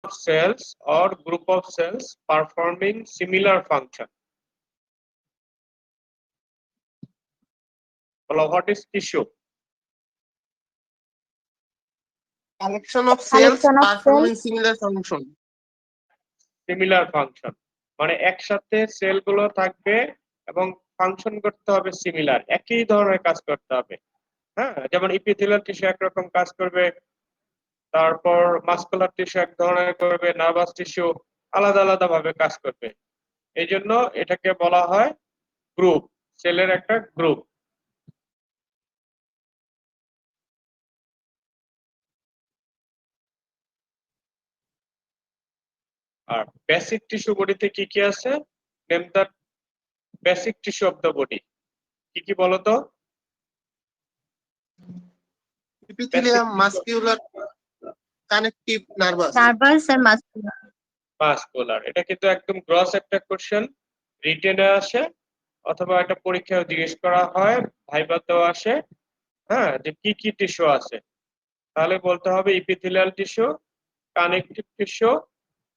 cells or group of cells performing similar function. What is tissue? Collection of cells Collection of performing cells. similar function. Similar function মানে একসাথে সেলগুলো থাকবে এবং function করতে হবে similar, একই ধরনের কাজ করতে হবে। হ্যাঁ, যেমন ইপিথেলিয়াল টিস্যু একরকম কাজ করবে, তারপর মাসকুলার টিস্যু এক ধরনের করবে, নার্ভাস টিস্যু আলাদা আলাদা ভাবে কাজ করবে। এই জন্য এটাকে বলা হয় গ্রুপ, সেলের একটা গ্রুপ। আর বেসিক টিস্যু বডিতে কি কি আছে? Name the basic tissue of the body. কি কি বলতো? Epithelium, muscular, connective, nervous. Nervous and muscular. Muscular, এটা কিন্তু একদম গ্রস একটা কোশ্চেন, রিটেনে আসে অথবা একটা পরীক্ষায় জিজ্ঞেস করা হয়, ভাইভাতেও আসে। হ্যাঁ, যে কি কি টিস্যু আছে, তাহলে বলতে হবে epithelial tissue, connective tissue,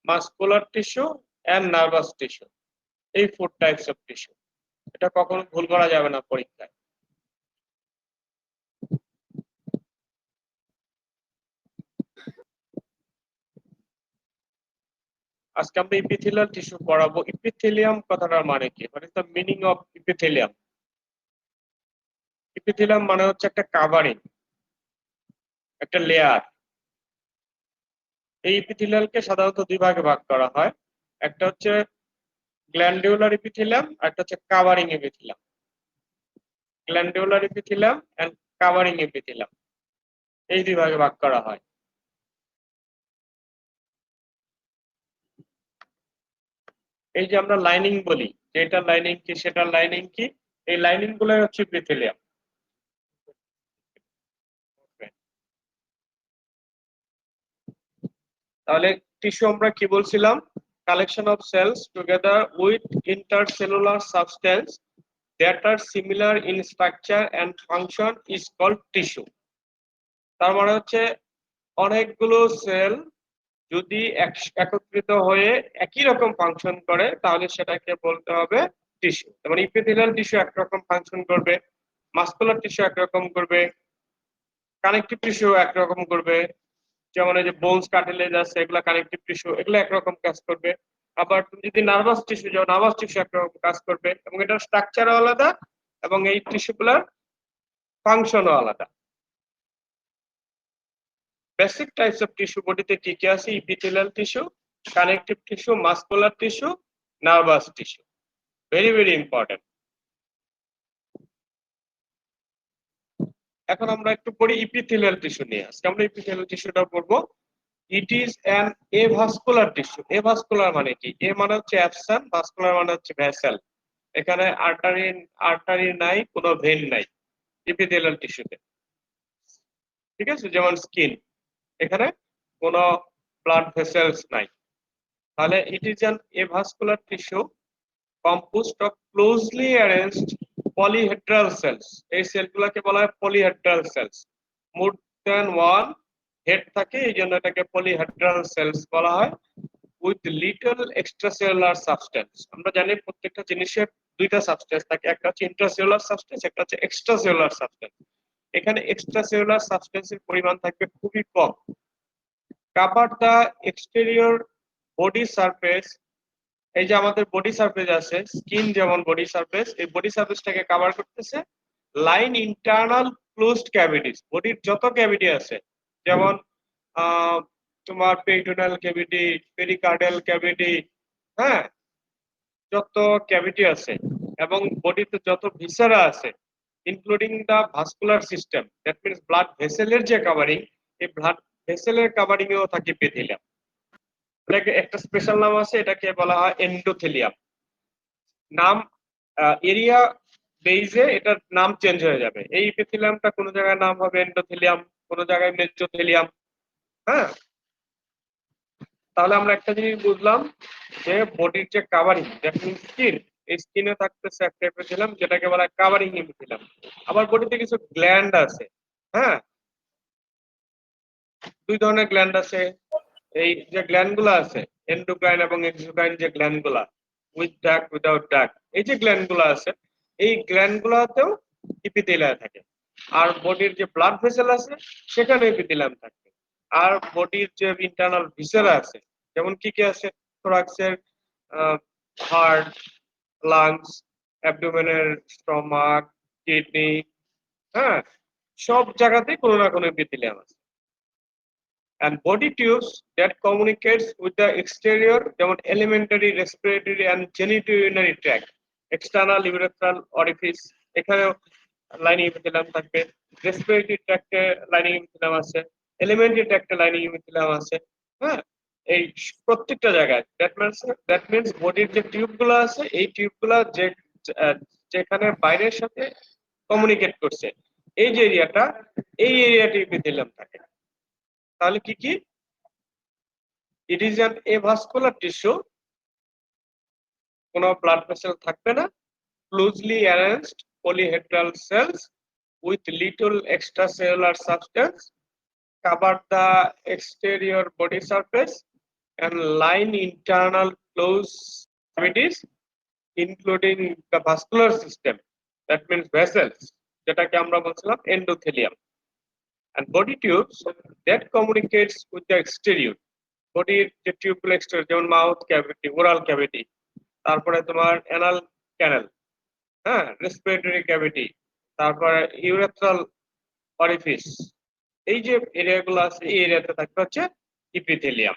muscular tissue and nervous tissue. এই 4 টাইপস অফ টিস্যু। এটা কখনো ভুল করা যাবে না পরীক্ষায়। আজকে আমরা ইপিথেলিয়াল টিস্যু পড়াবো। ইপিথেলিয়াম কথাটার মানে কি? What is the meaning of epithelium? Epithelium মানে হচ্ছে একটা কাভারিং, একটা লেয়ার। এই ইপিথেলিয়ালকে সাধারণত দুই ভাগে ভাগ করা হয়, একটা হচ্ছে গ্ল্যান্ডিউলার ইপিথেলিয়াম আর একটা হচ্ছে কাভারিং ইপিথেলিয়াম। গ্ল্যান্ডিউলার ইপিথেলিয়াম এন্ড কাভারিং ইপিথেলিয়াম, এই দুই ভাগে ভাগ করা হয়। এই যে আমরা লাইনিং বলি, যেটা লাইনিং কি সেটা লাইনিং কি, এই লাইনিং গুলোই হচ্ছে ইপিথেলিয়াম। তাহলে টিস্যু আমরা কি বলছিলাম? Collection of cells together with intercellular substance that are similar in structure and function is called tissue. তার মানে হচ্ছে অনেকগুলো সেল যদি একত্রিত হয়ে একই রকম ফাংশন করে তাহলে সেটাকে বলতে হবে টিস্যু। যেমন ইপিথেলিয়াল টিস্যু একরকম ফাংশন করবে, মাসকুলার টিস্যু একরকম করবে, কানেকটিভ টিস্যু একরকম করবে। যেমন এই যে বোনস, কার্টিলেজ আছে, এগুলা কানেকটিভ টিস্যু, এগুলো একরকম কাজ করবে। আবার তুমি যদি নার্ভাস টিস্যু যাও, নার্ভাস টিস্যু একরকম কাজ করবে এবং এটার স্ট্রাকচারও আলাদা এবং এই টিস্যুগুলোর ফাংশনও আলাদা। বেসিক টাইপস অফ টিস্যু বডিতে কি কি আছে? Epithelial tissue, connective tissue, muscular tissue, nervous tissue. Very very important. এখন আমরা একটু পড়ি ইপিথেলিয়াল টিস্যু নিয়ে। আজকে আমরা ইপিথেলিয়াল টিস্যুটা পড়বো। ইট is an avascular tissue. Avascular মানে কি? এ মানে হচ্ছে অ্যাবসেন্ট, ভাস্কুলার মানে হচ্ছে ভেসেল। এখানে আর্টারি আর্টারি নাই, কোনো ভেন নাই ইপিথেলিয়াল টিস্যুতে। ঠিক আছে, যেমন স্কিন, এখানে কোনো ব্লাড ভেসেলস নাই। তাহলে it is an avascular tissue composed of closely arranged polyhedral cells. এই সেলগুলোকে বলা হয় polyhedral cells. More than one head থাকে, এই জন্য এটাকে পলিহেড্রাল সেলস বলা হয়। With little extracellular substance. আমরা জানি প্রত্যেকটা জিনিসের দুইটা সাবস্টেন্স থাকে, একটা হচ্ছে ইন্ট্রাসেলুলার সাবস্টেন্স, একটা হচ্ছে এক্সট্রাসেলুলার সাবস্টেন্স। এখানে এক্সট্রাসেলুলার সাবস্টেন্সের পরিমাণ থাকবে খুবই কম। Cover the exterior body surface. এই যে আমাদের বডি সারফেস আছে, স্কিন যেমন বডি সারফেস, এই বডি সারফেসটাকে কভার করতেছে লাইন ইন্টারনাল ক্লোজড ক্যাভিটিস। বডির যত ক্যাভিটি আছে, যেমন তোমার পেরিটোনাল ক্যাভিটি, পেরিকার্ডিয়াল ক্যাভিটি, হ্যাঁ, যত ক্যাভিটি আছে এবং বডিতে যত ভিসেরা আছে, including the vascular system, that means blood ভেসেলের যে কাভারিং, এই ব্লাড ভেসেলের কাভারিং এও থাকে ইপিথেলিয়াম। এটাকে একটা স্পেশাল নাম আছে, এটাকে বলা হয় এন্ডোথেলিয়াম। নাম এরিয়া বেইজে এটার নাম চেঞ্জ হয়ে যাবে। এই ইপিথেলিয়ামটা কোনো জায়গায় নাম হবে এন্ডোথেলিয়াম, কোনো জায়গায় মেসোথেলিয়াম। হ্যাঁ, তাহলে আমরা একটা জিনিস বুঝলাম যে বডির যে কাভারিং, দ্যাট মিন্স স্কিন, এই স্কিনে থাকতেছে একটা এপিথেলিয়াম যেটাকে বলা হয় কাভারিং এপিথেলিয়াম। আবার বডিতে কিছু গ্ল্যান্ড আছে। হ্যাঁ, দুই ধরনের গ্ল্যান্ড আছে, এই যে গ্ল্যান্ডগুলো আছে, এন্ডোক্রাইন এবং এক্সোক্রাইন যে গ্ল্যান্ডগুলা, উইথ ডাক্ট উইদাউট ডাক্ট, এই যে গ্ল্যান্ডগুলো আছে, এই গ্ল্যান্ডগুলোতেও ইপিথেলিয়া থাকে। আর বডির যে ব্লাড ভেসেল আছে সেখানে ইপিথেলিয়াম থাকে। আর বডির যে ইন্টারনাল ভিসেরা আছে, যেমন কি কি আছে, থোরাক্সের হার্ট, লাংস, অ্যাবডোমেনের স্টমাক, কিডনি, হ্যাঁ, সব জায়গাতেই কোনো না কোনো এপিথেলিয়াম আছে। And body tubes that communicates with the exterior, যেমন elementary, respiratory and genitourinary tract, external urethral orifice, এখানেও লাইনিং এপিথেলিয়াম থাকবে। রেসপিরেটরি ট্র্যাক্টে লাইনিং এপিথেলিয়াম আছে, এলিমেন্টারি ট্র্যাক্টে লাইনিং এপিথেলিয়াম আছে। হ্যাঁ, এই প্রত্যেকটা জায়গায় দ্যাট মিন্স বডির যে টিউবগুলো আছে, এই টিউবগুলো যে যেখানে বাইরের সাথে কমিউনিকেট করছে, এই যে এরিয়াটা, এই এরিয়াতে এপিথেলিয়াম থাকে। তাহলে কি কি? ইট ইজ অ্যান এভাস্কুলার টিস্যু, কোনো ব্লাড ভেসেল থাকবে না, closely arranged polyhedral cells with little extracellular substance cover the exterior body surface and line internal closed cavities including the vascular system, that means vessels, যেটাকে আমরা বলছিলাম endothelium, and body tubes that communicates with the exterior, বডির যে টিউবগুলো exterior, যেমন mouth cavity, oral cavity, তারপরে তোমার anal canal, হ্যাঁ, respiratory cavity, তারপরে ইউরেথ্রাল অরিফিস, এই যে এরিয়াগুলো আছে, এই এরিয়াতে থাকবে হচ্ছে ইপিথেলিয়াম।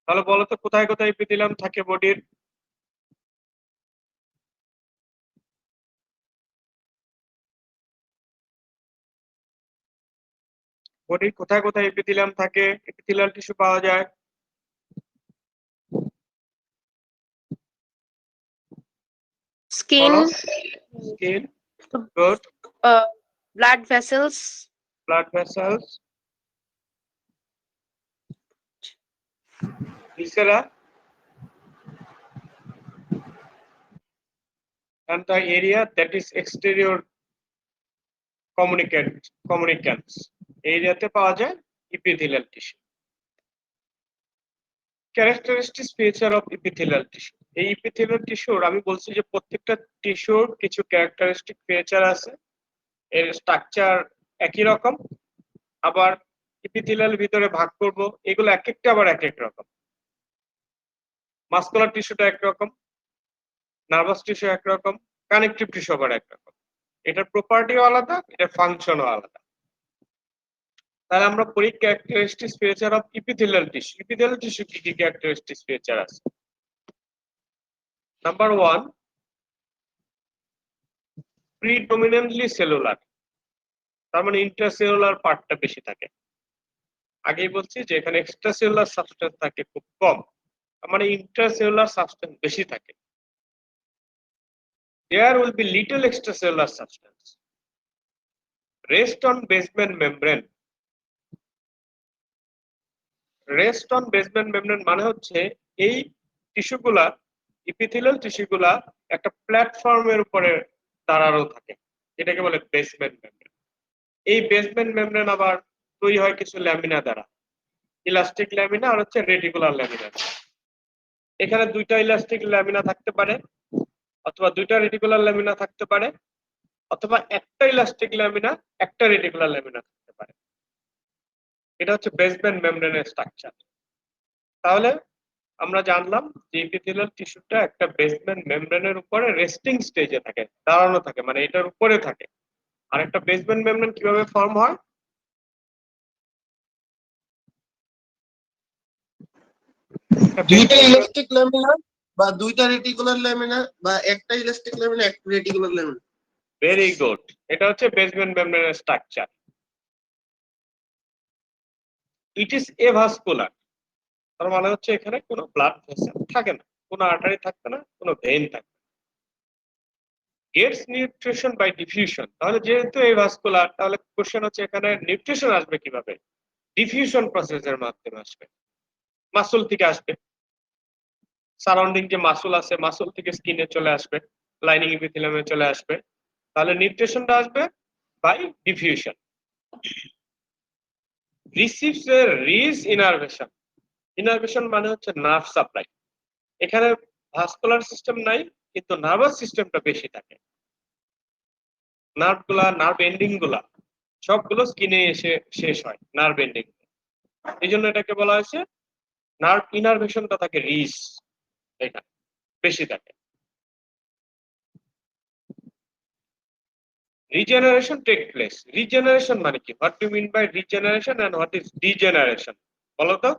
তাহলে বলো তো কোথায় কোথায় ইপিথেলিয়াম থাকে বডির? বডির কোথায় কোথায় এপিথেলিয়াম থাকে, এপিথেলিয়াল টিস্যু পাওয়া যায়? Skin, বলো। Skin, good. blood vessels, blood vessels, viscera, and the area that is exterior communicants, এরিয়াতে পাওয়া যায় epithelial tissue. Characteristic feature of epithelial tissue, এই ইপিথেলিয়াল টিস্যুর আমি বলছি যে প্রত্যেকটা টিস্যুর কিছু ক্যারেক্টারিস্টিক ফিচার আছে, এর স্ট্রাকচার একই রকম, আবার ইপিথেলিয়াল ভিতরে ভাগ করব, এগুলো এক একটা আবার এক এক রকম। মাসকুলার টিস্যুটা একরকম, নার্ভাস টিস্যু একরকম, কানেকটিভ টিস্যু আবার একরকম। এটার প্রপার্টিও আলাদা, এটার ফাংশনও আলাদা। তাহলে আমরা পড়ি characteristic feature of epithelial tissue. Epithelial tissue কি কি ক্যারেক্টারিস্টিক ফিচার আছে? নাম্বার 1, প্রিডমিনেন্টলি সেলুলার, তার মানে ইন্ট্রাসেলুলার পার্টটা বেশি থাকে। আগেই বলছি যে এখানে এক্সট্রাসেলুলার সাবস্টেন্স থাকে খুব কম, তার মানে ইন্ট্রাসেলুলার সাবস্টেন্স বেশি থাকে। There will be little extracellular substance. Rest on basement membrane. Rest on basement membrane মানে হচ্ছে এই টিস্যুগুলা, ইপিথেলিয়াল টিস্যুগুলা একটা প্ল্যাটফর্মের উপরে দাঁড়ানো থাকে, এটাকে বলে বেসমেন্ট মেমব্রেন। এই বেসমেন্ট মেমব্রেন আবার তৈরি হয় কিছু ল্যামিনা দ্বারা, ইলাস্টিক ল্যামিনা আর হচ্ছে রেটিকুলার ল্যামিনা। এখানে দুইটা ইলাস্টিক ল্যামিনা থাকতে পারে, অথবা দুইটা রেটিকুলার ল্যামিনা থাকতে পারে, অথবা একটা ইলাস্টিক ল্যামিনা একটা রেটিকুলার ল্যামিনা থাকতে পারে। এটা হচ্ছে বেসমেন্ট মেমব্রেনের স্ট্রাকচার। তাহলে আমরা জানলাম যে এপিথেলিয়াল টিস্যুটা একটা বেসমেন্ট মেমব্রেনের উপরে রেস্টিং স্টেজে থাকে, দাঁড়ানো থাকে, মানে এটার উপরে থাকে। আর একটা বেসমেন্ট মেমব্রেন কিভাবে ফর্ম হয়? দুইটা ইলাস্টিক ল্যামিনা বা দুইটা রেটিকুলার ল্যামিনা বা একটা ইলাস্টিক ল্যামিনা একটা রেটিকুলার ল্যামিনা। ভেরি গুড, এটা হচ্ছে বেসমেন্ট মেমব্রেনের স্ট্রাকচার। ইট ইজ এভাস্কুলার, তার মানে হচ্ছে এখানে কোনো ব্লাড ভেসেল থাকে না, কোনো আর্টারি থাকবে না, কোনো ভেইন থাকবে না। গেটস নিউট্রিশন বাই ডিফিউশন, তাহলে যেহেতু এভাস্কুলার, তাহলে কোশ্চেন হচ্ছে এখানে নিউট্রিশন আসবে কিভাবে? ডিফিউশন প্রসেসের মাধ্যমে আসবে, মাসল থেকে আসবে। সারাউন্ডিং যে মাসল আছে, মাসল থেকে স্কিনে চলে আসবে, লাইনিং এপিথেলিয়ামে চলে আসবে। তাহলে নিউট্রিশনটা আসবে by diffusion. Receives a rich innervation, innervation মানে হচ্ছে নার্ভ সাপ্লাই। এখানে ভাস্কুলার সিস্টেম নাই, কিন্তু নার্ভাস সিস্টেমটা বেশি থাকে। নার্ভ এন্ডিং গুলা সবগুলো স্কিনে এসে শেষ হয় নার্ভ এন্ডিং। এই জন্য এটাকে বলা হয়েছে নার্ভ ইনারভেশনটা থাকে রিচ, এটা বেশি থাকে। Regeneration take place. রিজেনারেশন মানে কি? What do mean by regeneration and what is degeneration? বলো তো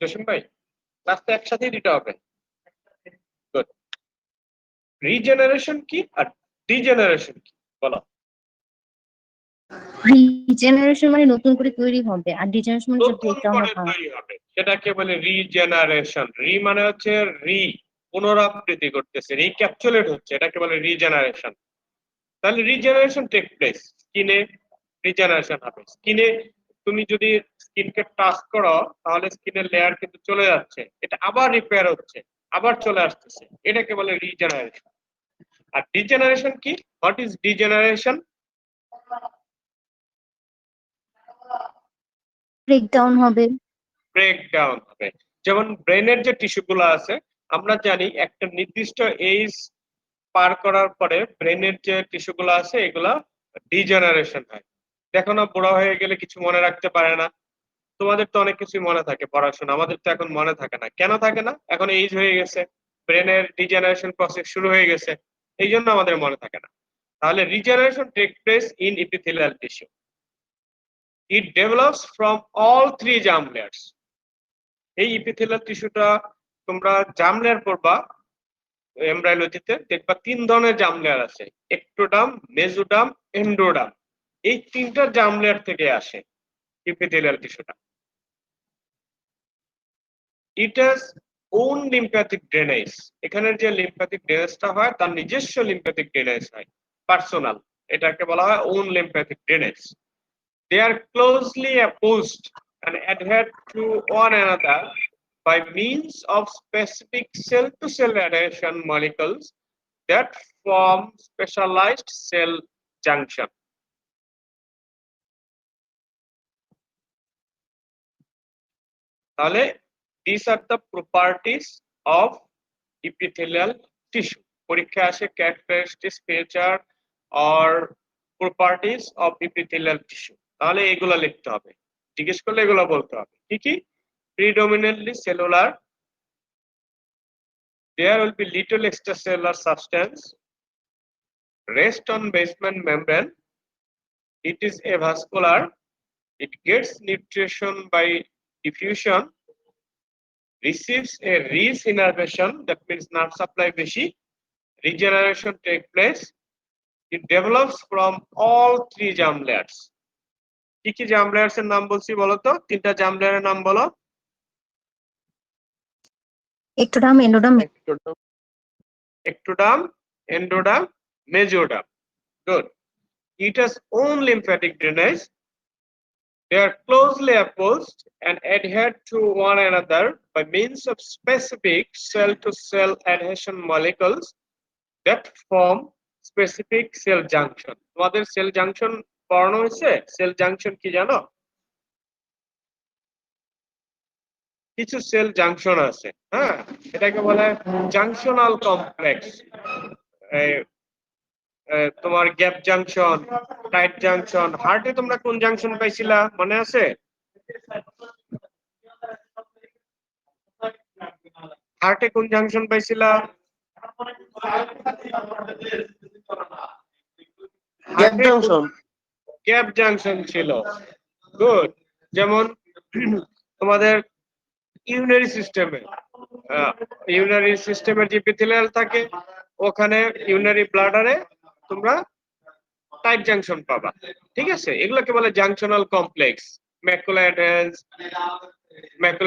জসিম ভাই, ক্লাসটা একসাথেই দিতে হবে। গুড। রিজেনারেশন কি আর ডিজেনারেশন কি বলো? রিজেনারেশন মানে নতুন করে তৈরি হবে, আর ডিজেনারেশন মানে যে নতুন ব্রেকডাউন করে হয়। তৈরি হবে, সেটাকে বলে রিজেনারেশন। রি মানে হচ্ছে পুনরাবৃত্তি করতেছে, রিক্যাপচুলেট হচ্ছে, এটাকে বলে রিজেনারেশন। তাহলে রিজেনারেশন টেক প্লেস স্কিনে, রিজেনারেশন হবে স্কিনে। তুমি যদি স্কিনকে টাচ করো তাহলে স্কিনের লেয়ার কিন্তু চলে যাচ্ছে, এটা আবার রিপেয়ার হচ্ছে, আবার চলে আসতেছে, এটাকে বলে রিজেনারেশন। আর ডিজেনারেশন কি? What is degeneration? ব্রেকডাউন হবে। ব্রেকডাউন হবে। যেমন ব্রেনের যে টিস্যু গুলো আছে, আমরা জানি একটা নির্দিষ্ট এজ পার করার পরে ব্রেনের যে টিস্যু গুলো আছে এগুলা ডিজেনারেশন হয়। দেখো না, বুড়া হয়ে গেলে কিছু মনে রাখতে পারে না। তোমাদের তো অনেক কিছুই মনে থাকে পড়াশোনা, আমাদের তো এখন মনে থাকে না। কেন থাকে না? এখন এজ হয়ে গেছে, ব্রেনের ডিজেনারেশন প্রসেস শুরু হয়ে গেছে, এই জন্য আমাদের মনে থাকে না। তাহলে regeneration take place in epithelial tissue. It develops from all three germ layers. এই ইপিথেলিয়াল টিস্যুটা তোমরা জার্ম লেয়ার পড়বা এমব্রায়োলজিতে, দেখবা তিন ধরনের জার্ম লেয়ার আছে, এক্টোডার্ম, মেসোডার্ম, এন্ডোডার্ম। এই তিনটা জার্ম লেয়ার থেকে আসে ইপিথেলিয়াল টিস্যুটা। It has own lymphatic drainage. এখানের যে লিম্ফ্যাটিক ড্রেনেজটা হয় তার নিজস্ব লিম্ফ্যাটিক ড্রেনেজ হয়, পার্সোনাল, এটাকে বলা হয় own lymphatic drainage. They are closely opposed and adhere to one another by means of specific cell-to-cell adhesion molecules that form specialized cell junction. তাহলে these are the properties of epithelial tissue. পরীক্ষা আসে characteristics, feature or properties of epithelial tissue, তাহলে এগুলা লিখতে হবে। জিজ্ঞেস করলে এগুলা বলতে হবে। কি কি? Predominantly cellular, there will be little extracellular substance, rest on basement membrane, it is avascular, it gets nutrition by diffusion, receives a rich innervation, that means nerve supply beshi, regeneration take place, it develops from all three germ layers. কি কি germ layers এর নাম বলছি বলো তো? তিনটা germ লেয়ারের নাম বলো। Ectoderm, endoderm. ectoderm, endoderm, mesoderm. Good. It has own lymphatic drainage. They are closely opposed and adhere to one another by means of specific cell-to-cell adhesion molecules that form specific cell junction. তোমাদের sell junction পড়ানো হয়েছে? Sell junction কি জানো? কিছু sell junction আছে, হ্যাঁ, এটাকে বলে জাংশনাল কমপ্লেক্স। তোমার গ্যাপ জাংশন, টাইট জাংশন। হার্টে তোমরা কোন জাংশন পাইছিলা মনে আছে? হার্টে কোন জাংশন পাইছিলা? Gap junction. গ্যাপ জাংশন ছিল। গুড। যেমন তোমাদের ইউরিনারি সিস্টেমের যে এপিথেলিয়াল থাকে, ওখানে ইউরিনারি ব্লাডারে তোমরা টাইট জাংশন পাবা, ঠিক আছে? এগুলোকে বলে জাংশনাল কমপ্লেক্স। ম্যাকুলা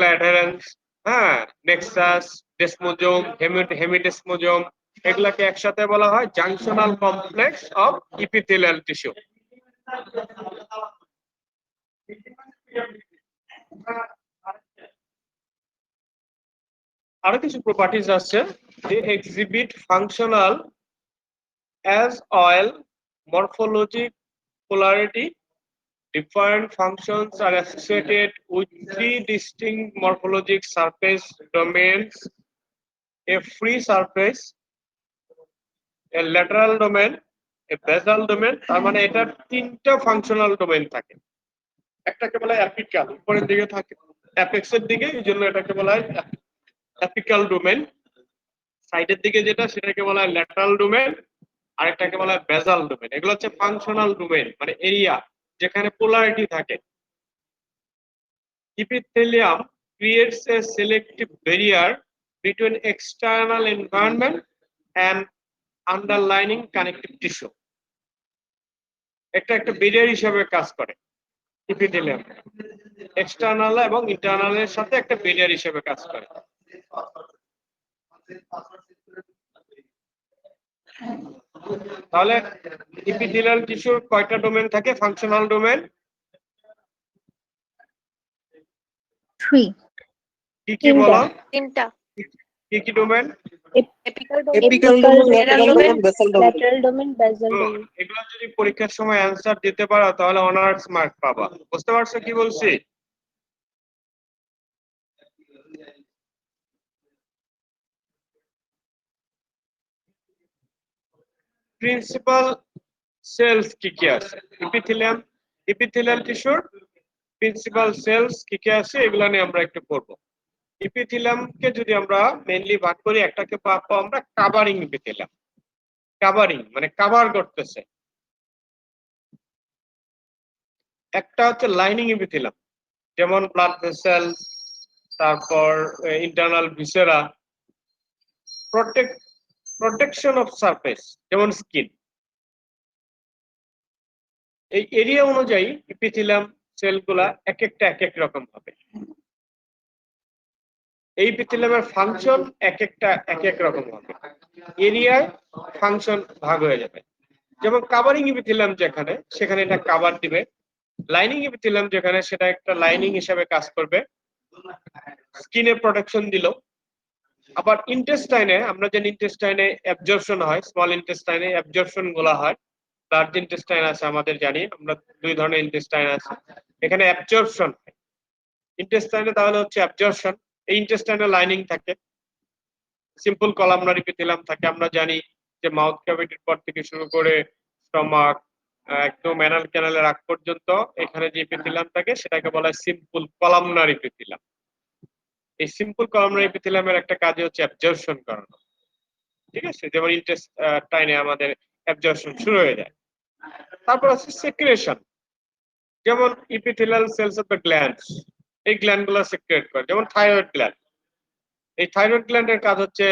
অ্যাডারেন্স, হ্যাঁ, নেক্সাস, ডেসমোজোম, হেমিডেসমোজোম, এগুলাকে একসাথে বলা হয় junctional complex of epithelial tissue. আরো কিছু প্রপার্টিজ আছে। they exhibit functional as oil, morphologic polarity, Different functions are associated with three distinct morphologic surface domains: a free surface, a lateral domain, a basal domain। তার মানে এটার তিনটা functional domain থাকে। একটাকে বলা হয় অ্যাপিক্যাল, উপরের দিকে থাকে অ্যাপেক্সের দিকে, এই জন্য এটাকে বলা হয় অ্যাপিক্যাল ডোমেন। সাইডের দিকে যেটা সেটাকে বলা হয় ল্যাটারাল ডোমেন, আরেকটাকে বলা হয় বেসাল ডোমেন। এগুলো হচ্ছে ফাংশনাল ডোমেন, মানে এরিয়া যেখানে পোলারিটি থাকে। Epithelium creates a selective barrier between external environment and underlying connective tissue. একটা ব্যারিয়ার হিসেবে কাজ করে ইপিথেলিয়াম, এক্সটার্নাল এবং ইন্টারনালের সাথে একটা ব্যারিয়ার হিসেবে কাজ করে। তাহলে ইপিথেলিয়াল টিস্যুর কয়টা ডোমেন থাকে? ফাংশনাল ডোমেন 3 কি কি বলো? তিনটা। কি domain? Apical apical domain, domain, lateral lateral domain, domain, basal domain. Lateral domain, basal domain. এগুলো যদি পরীক্ষার সময় অ্যানসার দিতে পারো তাহলে অনার্স মার্ক পাবা। বুঝতে পারছো কি বলছি? প্রিন্সিপাল সেলস কি কি আছে ইপিথেলিয়াল টিস্যুর? প্রিন্সিপাল সেলস কি কি আছে এগুলো নিয়ে আমরা একটু পড়বো। ইপিথেলিয়ামকে যদি আমরা মেইনলি ভাগ করি, একটাকে পাবো আমরা কাভারিং ইপিথেলিয়াম। কাভারিং মানে কাভার করতেছে। একটা হচ্ছে লাইনিং ইপিথেলিয়াম, যেমন ব্লাড ভেসেলস, তারপর internal viscera. Protection of surface যেমন স্কিন। এই এরিয়া অনুযায়ী ইপিথেলিয়াম সেলগুলা এক এক রকম হবে। এই ইপিথেলিয়ামের ফাংশন এক এক রকম হবে, এরিয়ায় ফাংশন ভাগ হয়ে যাবে। যেমন কাভারিং ইপিথেলিয়াম যেখানে, সেখানে এটা কাভার দিবে। লাইনিং ইপিথেলিয়াম যেখানে, সেটা একটা লাইনিং হিসেবে কাজ করবে, স্কিনে প্রোটেকশন দিল। আবার ইন্টেস্টাইনে, আমরা জানি ইন্টেস্টাইনে অ্যাবজর্পশন হয়, স্মল ইন্টেস্টাইনে অ্যাবজর্পশন গুলো হয়। লার্জ ইন্টেস্টাইন আছে আমাদের, জানি আমরা দুই ধরনের ইন্টেস্টাইন আছে। এখানে অ্যাবজর্পশন হয় ইন্টেস্টাইনে, তাহলে হচ্ছে অ্যাবজর্পশন। এই ইন্টেস্টাইনে লাইনিং থাকে, সিম্পল কলামনার ইপিথেলিয়াম থাকে। আমরা জানি যে মাউথ ক্যাভিটির পর থেকে শুরু করে স্টমাক, একদম অ্যানাল ক্যানালের আগ পর্যন্ত এখানে যে ইপিথেলিয়াম থাকে সেটাকে বলা হয় সিম্পল কলামনার ইপিথেলিয়াম। এই সিম্পল কলামনার ইপিথেলিয়ামের একটা কাজ হচ্ছে অ্যাবজর্পশন করানো, ঠিক আছে? যেমন ইন্টেস্টাইনে আমাদের অ্যাবজর্পশন শুরু হয়ে যায়। তারপর আছে সেক্রেশন, যেমন epithelial cells of the glands, এই গ্ল্যান্ড গুলো সেক্রেট করে। যেমন থাইরয়েড গ্ল্যান্ড, এই থাইরয়েড গ্ল্যান্ডের কাজ হচ্ছে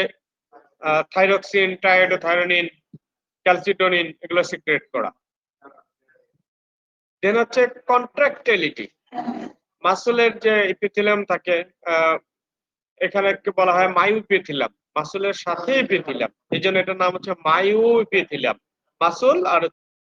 থাইরক্সিন, ট্রাইওডোথাইরোনিন, ক্যালসিটোনিন এগুলো সিক্রেট করা। দেন হচ্ছে কন্ট্রাক্টিলিটি, মাসলের যে ইপিথেলিয়াম থাকে, এখানে বলা হয় মায়ো ইপিথেলিয়াম, মাসলের সাথে ইপিথেলিয়াম, এই জন্য এটার নাম হচ্ছে মায়ো ইপিথেলিয়াম। মাসল আর